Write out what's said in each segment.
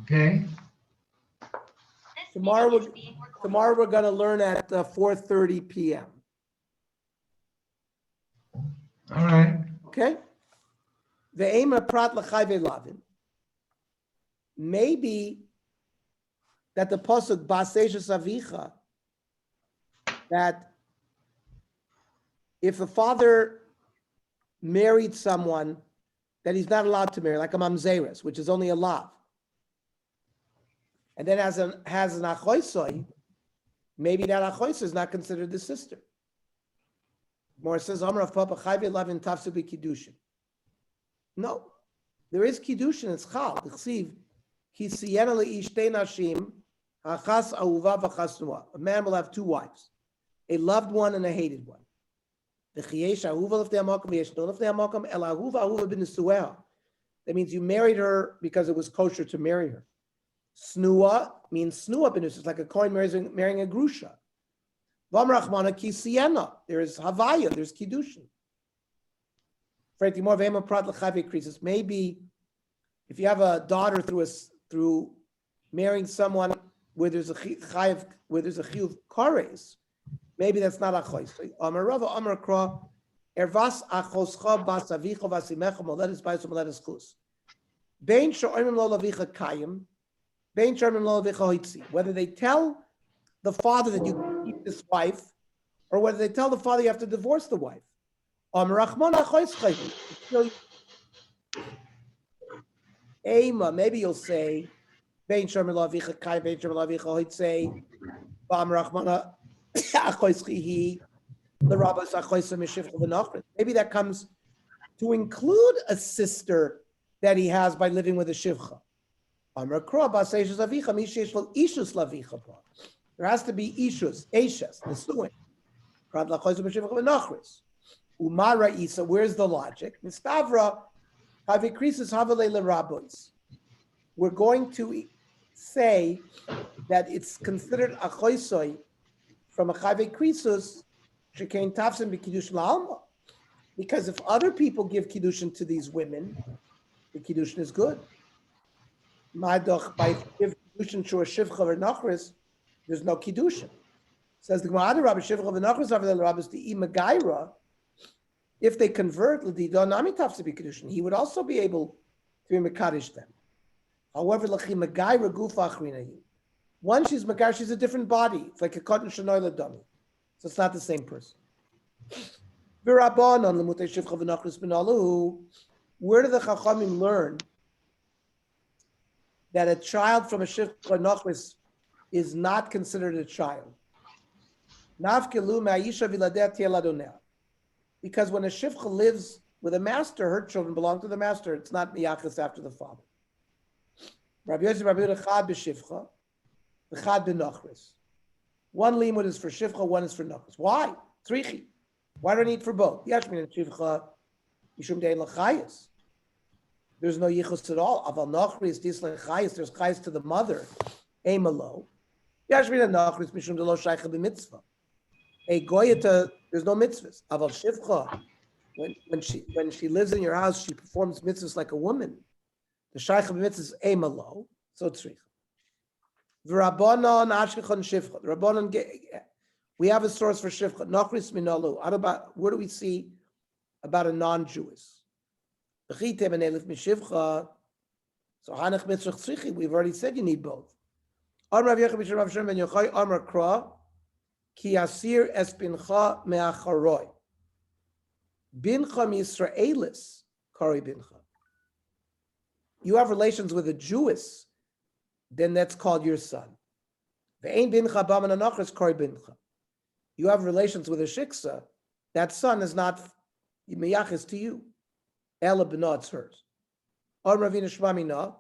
Okay. Tomorrow we're going to learn at 4:30 p.m. All right. Okay? Ve'ema prat l'chai ve'lavin. Maybe that the pasuk ba'seishes avicha, that if a father married someone that he's not allowed to marry, like a mamzeres, which is only a lav, and then has an achoisoi, maybe that achoisoi is not considered the sister. More says, Amar of Papa Chai ve'lavin tafsu b'kiddushin. No, there is kiddushin. It's chal. Chsiv ki siyena leish shtei nashim hachas ahuva v'chas nua. A man will have two wives, a loved one and a hated one. V'chiyesh ahuva l'ftei hamakam v'yesh no l'ftei hamakam el ahuva ahuva b'nesueha. That means you married her because it was kosher to marry her. Snua means snua b'nus. It's like a coin marrying a grusha. V'amrachmana ki siyena. There is havaya. There's kiddushin. Maybe if you have a daughter through marrying someone where there's a chiyuv kares, maybe that's not a choice. Amar Rava Amar Kra ervas achoscha bas avicha vasimecha moledes bais moledes chus. Bein sho'imim lo lavicha kayim, bein sho'imim lo lavicha hoitzi. Whether they tell the father that you can keep this wife, or whether they tell the father you have to divorce the wife. Maybe you'll say, maybe that comes to include a sister that he has by living with a shivcha. There has to be ishus, eishes, nesuin. Umara Isa, where's the logic? Mistavra havikrisus havale lerabois. We're going to say that it's considered a choisoi from a chavikrisus shekain tafsim b'kiddushin la'alma. Because if other people give kiddushin to these women, the kiddushin is good. Madoch by give kiddushin to a shivcha or nachris, there's no kiddushin. Says the Gemara, Rabbi shivcha or nachris havale lerabois the imagaira. If they convert, he would also be able to be mekadosh them. However, once she's mekadosh, she's a different body. It's like a cotton shenoy dummy, so it's not the same person. Where do the Chachamim learn that a child from a shivcha nachris is not considered a child? Because when a shivcha lives with a master, her children belong to the master. It's not miyachas after the father. Rabbi Yosef, Rabbi Yehuda, chad b'shivcha, chad b'nachris. One limud is for shivcha, one is for nachris. Why? Tzrichi. Why do I need for both? Yashmin shivcha, yishum dein l'chayis. There's no yichus at all. Aval nachris, dis l'chayis. There's chayis to the mother. Emalo. Yashmin nachris, mishum delo shaycha b'mitzvah. A goyeta, there's no mitzvahs. Aval shivcha, when she lives in your house, she performs mitzvahs like a woman. The shaykh of mitzvahs is emalo, so tzricha. V'rabbanon ashkechon shivcha. The rabbanon, we have a source for shivcha. Nachris minalu. Where do we see about a non-Jewish? V'chitem enelif mishivcha. So hanach mitzvah tzrichi. We've already said you need both. Amar Rav Yechon b'shem Rav Shem ben Yochai Amar Kra. Ki asir es bincha me'acharoi. Bincha mi'Yisraelis kari bincha. You have relations with a Jewess, then that's called your son. Ve'ein bincha b'aman anachris kari bincha. You have relations with a shiksa, that son is not miyachis to you. Ela b'na, it's hers. Or Ravina Shmamina,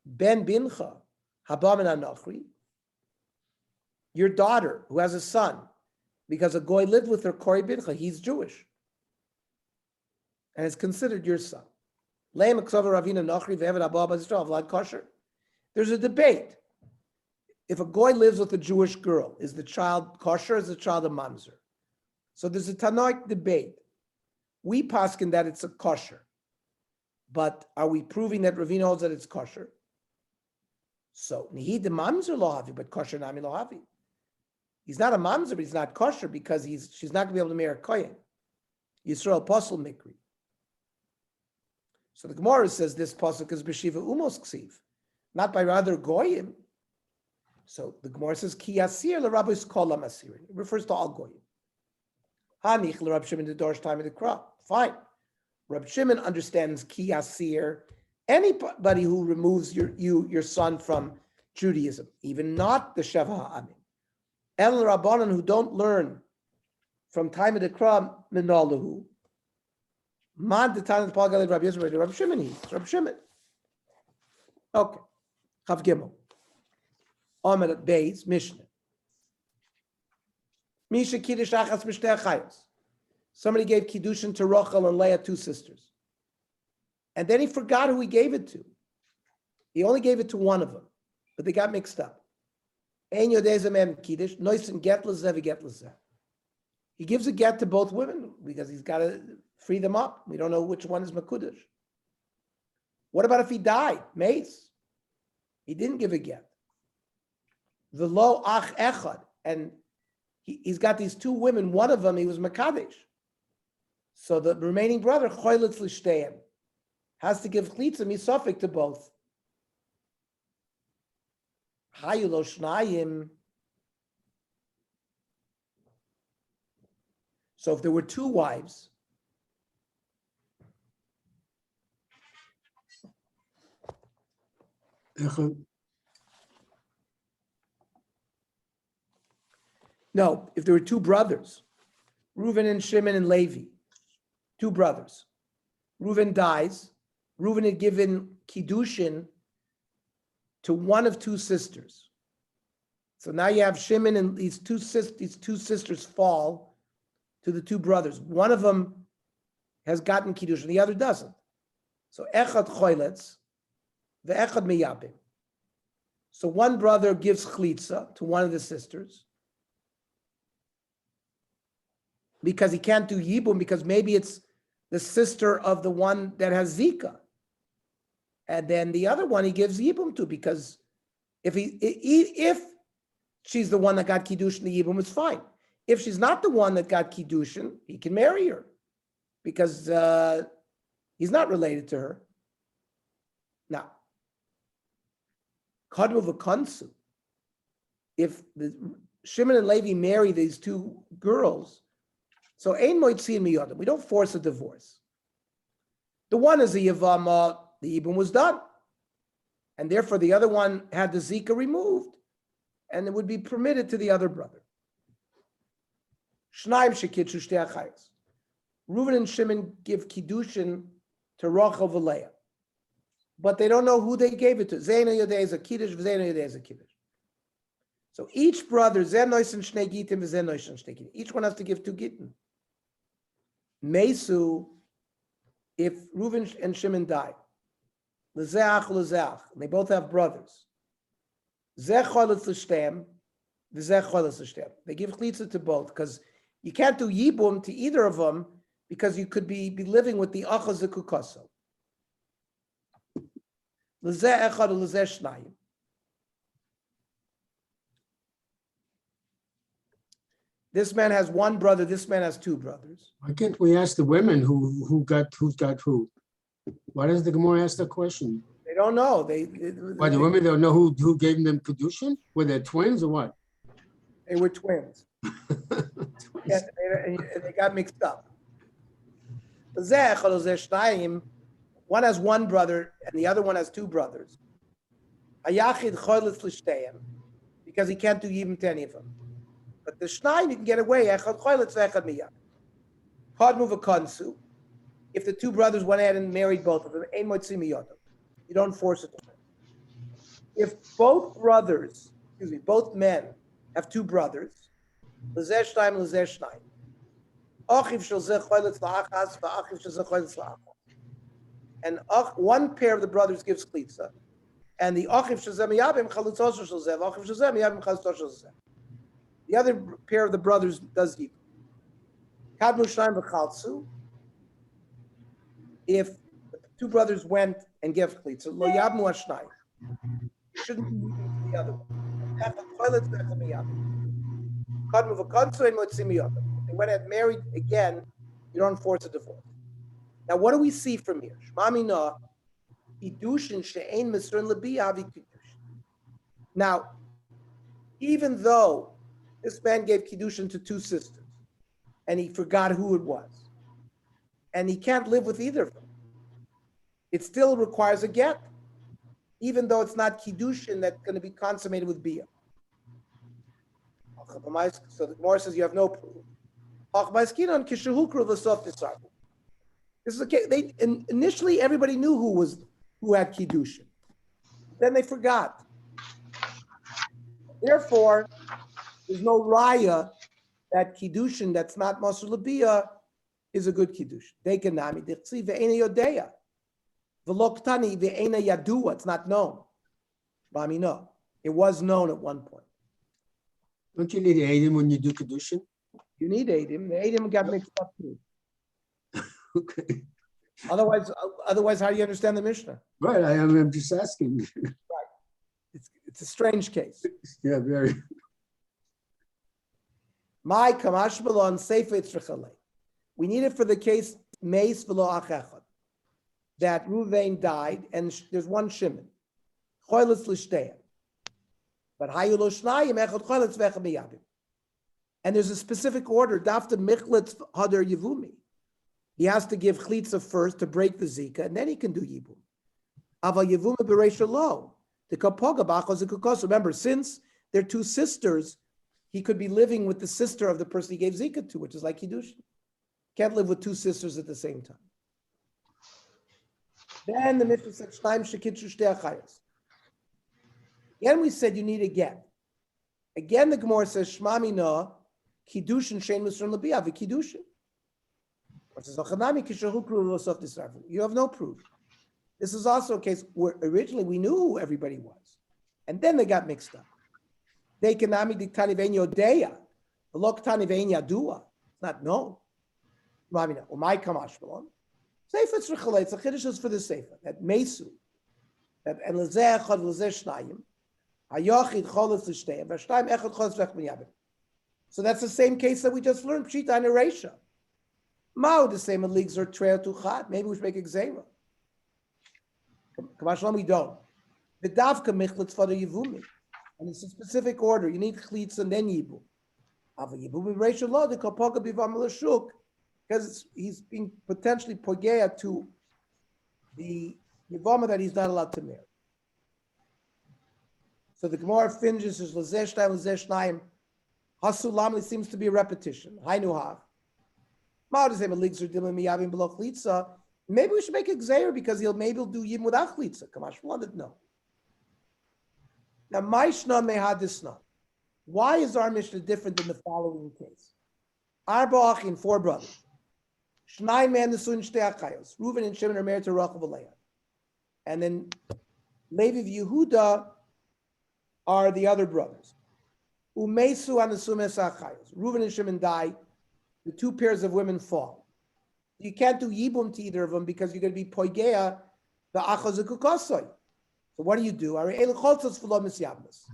ben bincha habaman anachri. Your daughter, who has a son, because a goy lived with her, Kori Bincha, he's Jewish, and is considered your son. There's a debate. If a goy lives with a Jewish girl, is the child kosher or is the child a mamzer? So there's a Tanoic debate. We paskin that it's a kosher, but are we proving that Ravina holds that it's kosher? So Nihid the mamzer lohavi, but kosher nami lohavi. He's not a mamzer, but he's not kosher because she's not going to be able to marry a kohen. Yisrael apostle mikri. So the Gemara says this pasuk is b'shiva umos ksiv, not by rather goyim. So the Gemara says ki asir l'rabbis kol asirin. It refers to all goyim. Hanich l'Rab Shimon the Dorsh time of the crop. Fine. Rab Shimon understands ki asir, anybody who removes your son from Judaism, even not the Sheva Ha'amim. El Rabbanan who don't learn from time of the crop minalahu. Man the time of the Pagal Rabbi Yisrael, Rab Shimon, he's Rab Shimon. Okay. Chav Gimel. Omer Beis Mishnah. Misha Kiddush Achas Mishteh Chayos. Somebody gave Kiddushin to Rachel and Leah, two sisters. And then he forgot who he gave it to. He only gave it to one of them, but they got mixed up. Ein Yodei Mem Kiddush, Noisen Get Lezeh Get Lezeh. He gives a get to both women because he's got to free them up. We don't know which one is Makudish. What about if he died? Mace. He didn't give a get. V'lo ach echad. And he's got these two women. One of them, he was Makadesh. So the remaining brother, Choylitz Lishteim, has to give Chlitza Misofik to both. Hayulo Shnayim. So if there were two wives, no, if there were two brothers, Reuven and Shimon and Levi, two brothers. Reuven dies. Reuven had given Kiddushin to one of two sisters. So now you have Shimon and these two sisters fall to the two brothers. One of them has gotten Kiddushin, the other doesn't. So Echad Choyletz, the Echad Miyabim. So one brother gives Chlitza to one of the sisters because he can't do Yibum because maybe it's the sister of the one that has Zika. And then the other one he gives Yibum to because if she's the one that got Kiddushin, the Yibum is fine. If she's not the one that got Kiddushin, he can marry her because he's not related to her. Now, Kadmu v'Kansu, if the Shimon and Levi marry these two girls, so Ein Moitzi and Miyodim, we don't force a divorce. The one is a Yavama, the Yibum was done. And therefore the other one had the Zika removed, and it would be permitted to the other brother. Shnaim Shekitshu Shtei Achayos. Reuven and Shimon give Kiddushin to Rachel v'Leah, but they don't know who they gave it to. Zena Yodei is a Kiddush, Zena Yodei is a Kiddush. So each brother, Zen Noisen Shnei Gitim, Zen Noisen Shnei Gitim. Each one has to give two Gitim. Mesu, if Reuven and Shimon die, Lezeach, Lezeach, they both have brothers. Zech Choletz L'Shtem, V'zech Choletz L'Shtem. They give Chlitza to both because you can't do Yibum to either of them because you could be living with the Achaz Zekukaso. Lezeh Echad, Lezeh Shnayim. This man has one brother, this man has two brothers. Why can't we ask the women who's got who? Why does the Gemara ask that question? They don't know. Why the women don't know who gave them Kedushin? Were they twins or what? They were twins. Twins. And they got mixed up. One has one brother and the other one has two brothers. Because he can't do even to any of them. But the Shnayim, you can get away. If the two brothers went ahead and married both of them, you don't force it on them. If both both men have two brothers, and one pair of the brothers gives Chlitza, and the the other pair of the brothers does Yibum. If the two brothers went and gave Chlitza, lo yabmu hashnayim. shouldn't be the other one. If they went and married again, you don't force a divorce. Now, what do we see from here? Now, even though this man gave kiddushin to two sisters, and he forgot who it was, and he can't live with either of them, it still requires a get, even though it's not kiddushin that's going to be consummated with bia. So the Gemara says you have no proof. This is a case. Initially everybody knew who had kiddushin. Then they forgot. Therefore, there's no raya that kiddushin that's not masur l'bia is a good kiddushin. Dekanami dichsi ve'ena yodeya v'loktani ve'ena yadua. It's not known. Rami, no, it was known at one point. Don't you need Adim when you do Kedushin? You need Adim. The Adim got mixed up too. Okay. Otherwise, how do you understand the Mishnah? Right, I'm just asking. It's a strange case. Yeah, very. My kamash belon sefer tzrichalei. We need it for the case meis v'lo achechad, that Ruvain died and there's one Shimon. Choylitz l'shteim. But hayu lo shnayim echad choylitz v'echad miyabim. And there's a specific order. Dafta michlitz hadar yivumi. He has to give chalitza first to break the zika, and then he can do yibum. Aval yivumi b'reisha lo. The kapoga b'achos ukukos. Remember, since they're two sisters, he could be living with the sister of the person he gave zika to, which is like kiddushin. Can't live with two sisters at the same time. Then the Mishnah said, "Shnaim shekitzu shtei achayos." Again, we said you need a get. Again, the Gemara says, "Shma mina kiddushin shein misron l'bia v'kiddushin." You have no proof. This is also a case where originally we knew who everybody was, and then they got mixed up. They kanami diktani vein yodeya, v'lo ktani vein yadua. It's not known. Ramina, umay kamash belon. Sefer tzrichalei. It's a chiddush is for the sefer that mesu, that and lezeh echad lezeh shnayim, hayochid choletz l'shteim, v'shtayim echad choletz v'ech miyabim. So that's the same case that we just learned. Pshita and Ereisha. Mao the same leagues are treya tuchat. Maybe we should make a gzeira. Kamash we don't. The davka michlitz for the yivumi, and it's a specific order. You need chlitz and then yibum. Ava yibum Ereisha lo the kapoga bivam l'shuk. Because he's being potentially pogea to the Yavama that he's not allowed to marry. So the Gemara finishes as Lazeh Shnayim. Hasulam seems to be a repetition. Hainuhav. Maybe we should make a gzeir because maybe he'll do yim without chlitza. Kamash wanted no. Now, Maishna mehadisna. Why is our Mishnah different than the following case? Arba achin, 4 brothers. Shnai man nesuin shtei achayos. Reuven and Shimon are married to Rachel and Leah. And then Levi and Yehuda are the other brothers. Umesu anasum es achayos. Reuven and Shimon die. The 2 pairs of women fall. You can't do yibum to either of them because you're going to be poigea the achos ukukosoy. So what do you do? Are el choltzos v'lo misyabnos.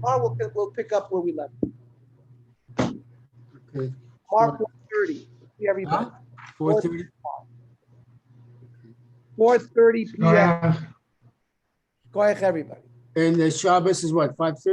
Tomorrow we'll pick up where we left. Okay. Mark 4:30. See everybody. 4:30. 4:30 p.m. Go ahead. Go ahead, everybody. And the Shabbos is what, 5:30?